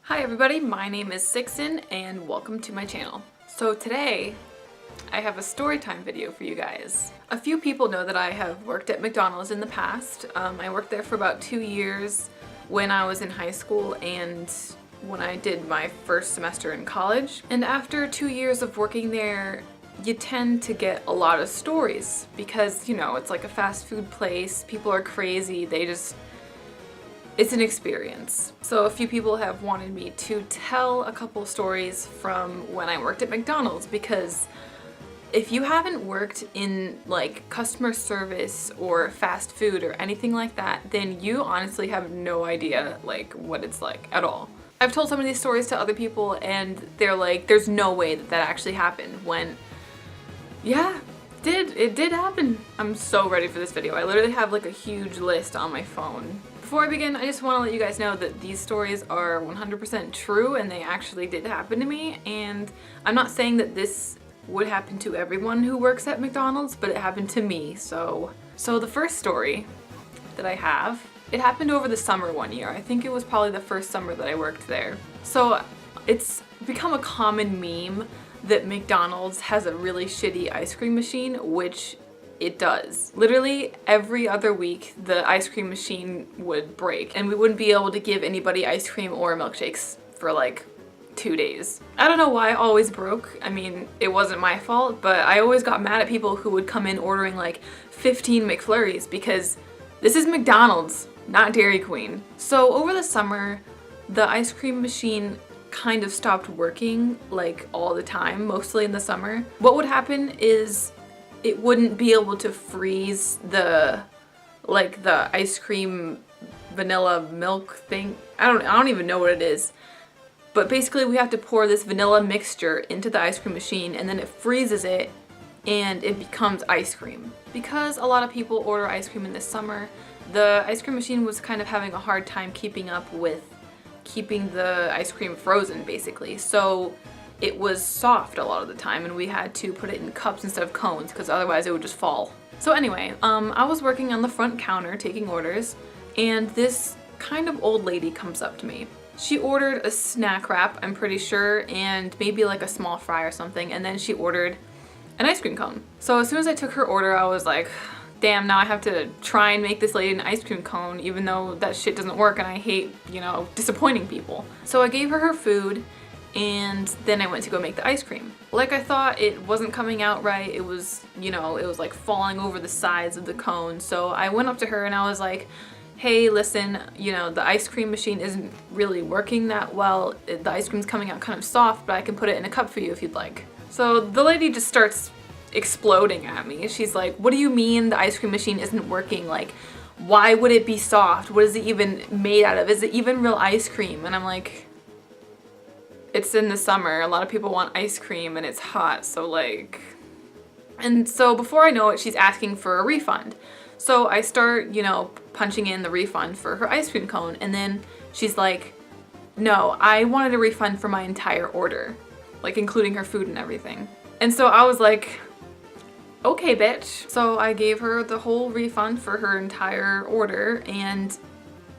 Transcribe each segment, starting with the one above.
Hi everybody, my name is Sicsen and welcome to my channel. So today I have a story time video for you guys. A few people know that I have worked at McDonald's in the past. I worked there for about 2 years when I was in high school and when I did my first semester in college. And after 2 years of working there, you tend to get a lot of stories because, you know, it's like a fast food place, people are crazy, it's an experience. So a few people have wanted me to tell a couple stories from when I worked at McDonald's, because if you haven't worked in like customer service or fast food or anything like that, then you honestly have no idea like what it's like at all. I've told some of these stories to other people and they're like, there's no way that that actually happened, when yeah, it did happen. I'm so ready for this video. I literally have like a huge list on my phone. Before I begin, I just want to let you guys know that these stories are 100% true and they actually did happen to me, and I'm not saying that this would happen to everyone who works at McDonald's, but it happened to me. So the first story that I have, it happened over the summer one year. I think it was probably the first summer that I worked there. So it's become a common meme that McDonald's has a really shitty ice cream machine, which it does. Literally every other week the ice cream machine would break and we wouldn't be able to give anybody ice cream or milkshakes for like 2 days. I don't know why it always broke. I mean, it wasn't my fault, but I always got mad at people who would come in ordering like 15 McFlurries, because this is McDonald's, not Dairy Queen. So over the summer, the ice cream machine kind of stopped working like all the time, mostly in the summer. What would happen is it wouldn't be able to freeze the ice cream vanilla milk thing. I don't even know what it is. But basically we have to pour this vanilla mixture into the ice cream machine and then it freezes it and it becomes ice cream. Because a lot of people order ice cream in the summer, the ice cream machine was kind of having a hard time keeping up with keeping the ice cream frozen, basically. So it was soft a lot of the time and we had to put it in cups instead of cones because otherwise it would just fall. So anyway, I was working on the front counter taking orders and this kind of old lady comes up to me. She ordered a snack wrap, I'm pretty sure, and maybe like a small fry or something, and then she ordered an ice cream cone. So as soon as I took her order, I was like, damn, now I have to try and make this lady an ice cream cone, even though that shit doesn't work and I hate, you know, disappointing people. So I gave her her food and then I went to go make the ice cream. Like I thought, it wasn't coming out right. It was, you know, it was like falling over the sides of the cone. So I went up to her and I was like, hey, listen, you know, the ice cream machine isn't really working that well. The ice cream's coming out kind of soft, but I can put it in a cup for you if you'd like. So the lady just starts exploding at me. She's like, what do you mean the ice cream machine isn't working? Like, why would it be soft? What is it even made out of? Is it even real ice cream? And I'm like, it's in the summer. A lot of people want ice cream and it's hot, so like... And so before I know it, she's asking for a refund. So I start, you know, punching in the refund for her ice cream cone, and then she's like, no, I wanted a refund for my entire order, like including her food and everything. And so I was like, okay, bitch. So I gave her the whole refund for her entire order, and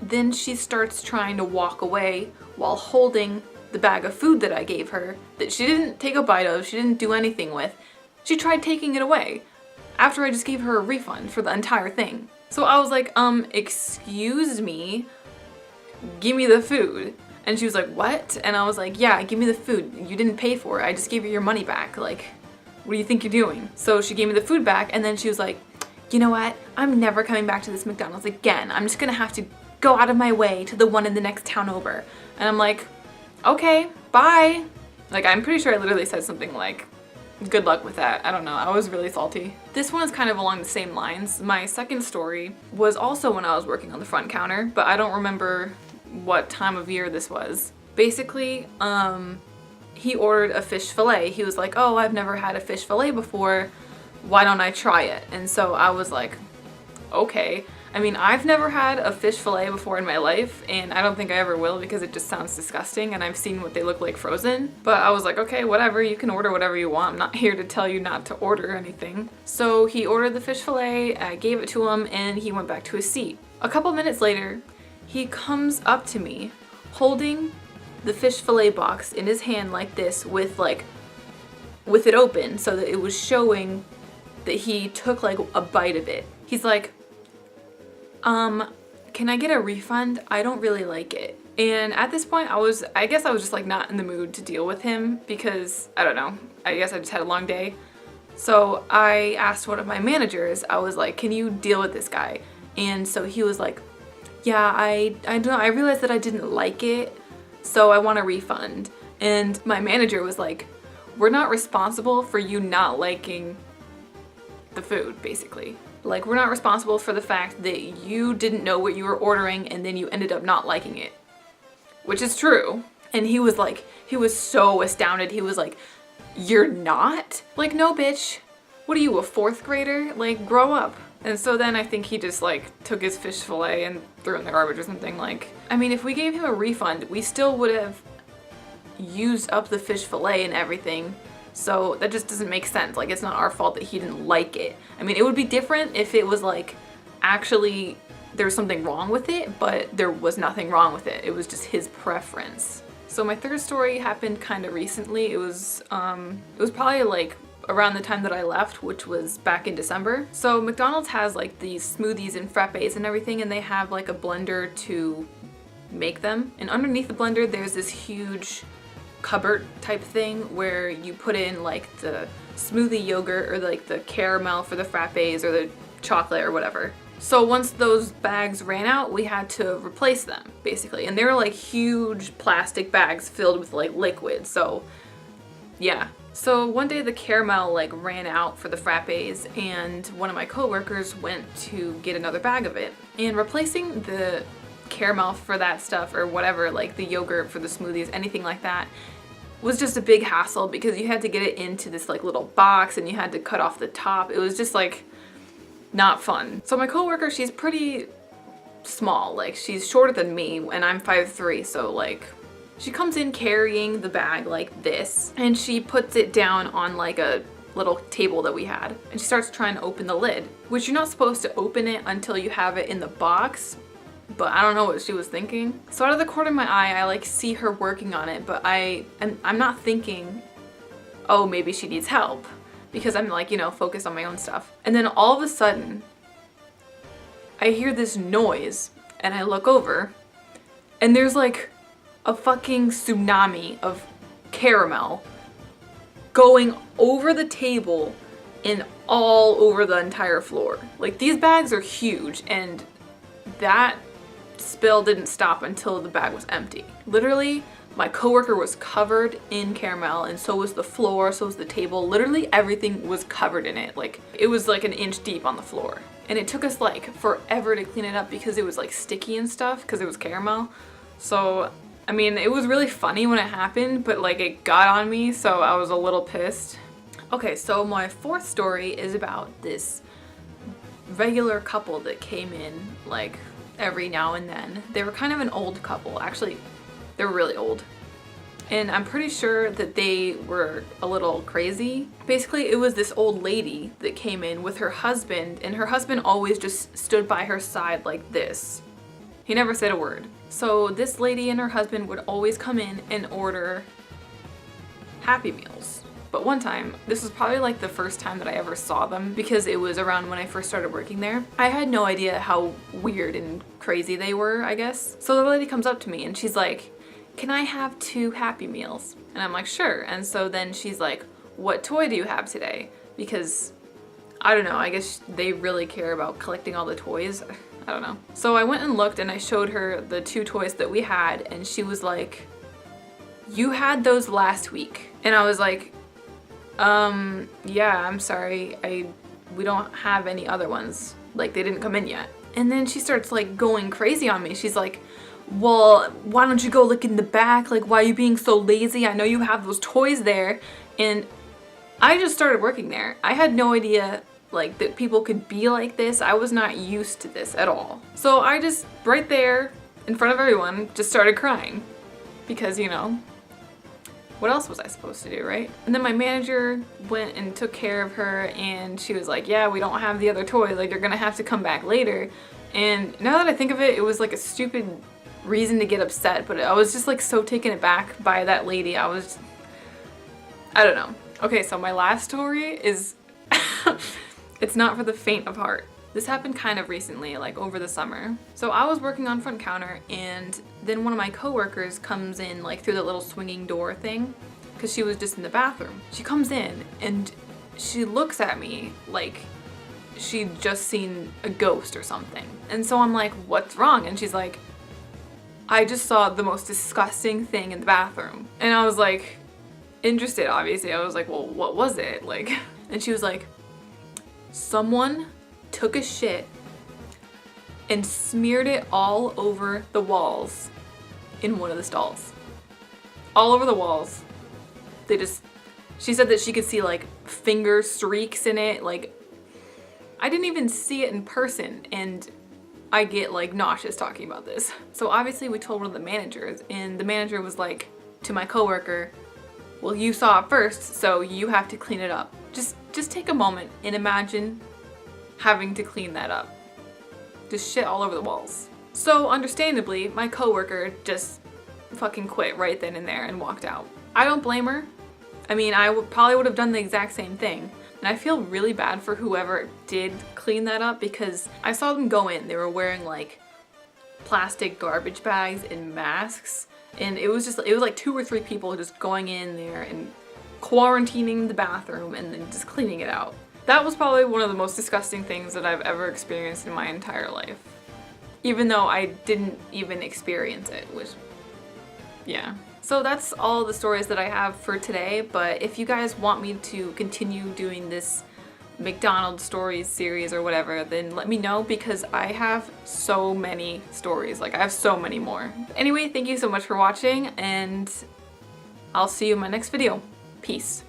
then she starts trying to walk away while holding the bag of food that I gave her that she didn't take a bite of, she didn't do anything with. She tried taking it away after I just gave her a refund for the entire thing. So I was like, excuse me, give me the food. And she was like, what? And I was like, yeah, give me the food. You didn't pay for it. I just gave you your money back. Like, what do you think you're doing? So she gave me the food back and then she was like, you know what? I'm never coming back to this McDonald's again. I'm just gonna have to go out of my way to the one in the next town over. And I'm like, okay, bye. Like, I'm pretty sure I literally said something like, good luck with that. I don't know. I was really salty. This one is kind of along the same lines. My second story was also when I was working on the front counter, but I don't remember what time of year this was. Basically, he ordered a fish fillet. He was like, oh, I've never had a fish fillet before. Why don't I try it? And so I was like, okay. I mean, I've never had a fish fillet before in my life, and I don't think I ever will because it just sounds disgusting and I've seen what they look like frozen. But I was like, okay, whatever, you can order whatever you want. I'm not here to tell you not to order anything. So he ordered the fish fillet, I gave it to him, and he went back to his seat. A couple minutes later, he comes up to me holding the fish fillet box in his hand like this with it open so that it was showing that he took like a bite of it. He's like, can I get a refund? I don't really like it. And at this point I guess I was just like not in the mood to deal with him because, I don't know, I guess I just had a long day. So I asked one of my managers, I was like, can you deal with this guy? And so he was like, yeah, I realized that I didn't like it, so I want a refund. And my manager was like, we're not responsible for you not liking the food, basically. Like, we're not responsible for the fact that you didn't know what you were ordering and then you ended up not liking it. Which is true. And he was like, he was so astounded. He was like, you're not? Like, no, bitch. What are you, a 4th grader? Like, grow up. And so then I think he just like took his fish fillet and threw it in the garbage or something. Like, I mean, if we gave him a refund, we still would have used up the fish fillet and everything. So that just doesn't make sense. Like, it's not our fault that he didn't like it. I mean, it would be different if it was like actually there was something wrong with it, but there was nothing wrong with it. It was just his preference. So my third story happened kind of recently. It was probably like around the time that I left, which was back in December. So McDonald's has like these smoothies and frappes and everything, and they have like a blender to make them. And underneath the blender, there's this huge cupboard type thing where you put in like the smoothie yogurt or like the caramel for the frappes or the chocolate or whatever. So once those bags ran out, we had to replace them basically. And they were like huge plastic bags filled with like liquid. So yeah. So one day the caramel like ran out for the frappes and one of my coworkers went to get another bag of it. And replacing the caramel for that stuff or whatever, like the yogurt for the smoothies, anything like that, was just a big hassle because you had to get it into this like little box and you had to cut off the top. It was just like not fun. So my coworker, she's pretty small, like she's shorter than me and I'm 5'3", so like she comes in carrying the bag like this and she puts it down on like a little table that we had and she starts trying to open the lid, which you're not supposed to open it until you have it in the box, but I don't know what she was thinking. So out of the corner of my eye, I like see her working on it, but I'm not thinking, oh, maybe she needs help, because I'm like, you know, focused on my own stuff. And then all of a sudden, I hear this noise and I look over and there's like a fucking tsunami of caramel going over the table and all over the entire floor. Like, these bags are huge and that spill didn't stop until the bag was empty. Literally, my coworker was covered in caramel and so was the floor, so was the table. Literally everything was covered in it. Like, it was like an inch deep on the floor. And it took us like forever to clean it up because it was like sticky and stuff because it was caramel. So, I mean, it was really funny when it happened, but like it got on me, so I was a little pissed. Okay, so my fourth story is about this regular couple that came in like every now and then. They were kind of an old couple. Actually, they were really old. And I'm pretty sure that they were a little crazy. Basically, it was this old lady that came in with her husband, and her husband always just stood by her side like this. He never said a word. So this lady and her husband would always come in and order Happy Meals. But one time, this was probably like the first time that I ever saw them because it was around when I first started working there. I had no idea how weird and crazy they were, I guess. So the lady comes up to me and she's like, "Can I have 2 Happy Meals?" And I'm like, "Sure." And so then she's like, "What toy do you have today?" Because I don't know, I guess they really care about collecting all the toys. I don't know. So I went and looked and I showed her the 2 toys that we had and she was like, "You had those last week." And I was like, yeah, I'm sorry. We don't have any other ones. Like, they didn't come in yet. And then she starts like going crazy on me. She's like, "Well, why don't you go look in the back? Like, why are you being so lazy? I know you have those toys there." And I just started working there. I had no idea like that people could be like this. I was not used to this at all. So I just, right there in front of everyone, just started crying because, you know, what else was I supposed to do, right? And then my manager went and took care of her and she was like, "Yeah, we don't have the other toy. Like, you're gonna have to come back later." And now that I think of it, it was like a stupid reason to get upset, but I was just like so taken aback by that lady. I don't know. Okay, so my last story is, it's not for the faint of heart. This happened kind of recently, like over the summer. So I was working on front counter, and then one of my coworkers comes in like through the little swinging door thing, because she was just in the bathroom. She comes in and she looks at me like she'd just seen a ghost or something. And so I'm like, what's wrong? And she's like, I just saw the most disgusting thing in the bathroom. And I was like, interested, obviously. I was like, well, what was it? Like, and she was like, someone took a shit and smeared it all over the walls in one of the stalls. All over the walls. She said that she could see like finger streaks in it. Like, I didn't even see it in person, and I get like nauseous talking about this. So obviously we told one of the managers, and the manager was like to my coworker, well, you saw it first, so you have to clean it up. Just take a moment and imagine having to clean that up. Just shit all over the walls. So understandably, my coworker just fucking quit right then and there and walked out. I don't blame her. I mean, probably would have done the exact same thing. And I feel really bad for whoever did clean that up, because I saw them go in. They were wearing like plastic garbage bags and masks. And it was like 2 or 3 people just going in there and quarantining the bathroom and then just cleaning it out. That was probably one of the most disgusting things that I've ever experienced in my entire life. Even though I didn't even experience it, which, yeah. So that's all the stories that I have for today, but if you guys want me to continue doing this McDonald's Stories series or whatever, then let me know, because I have so many stories. Like, I have so many more. Anyway, thank you so much for watching, and I'll see you in my next video. Peace.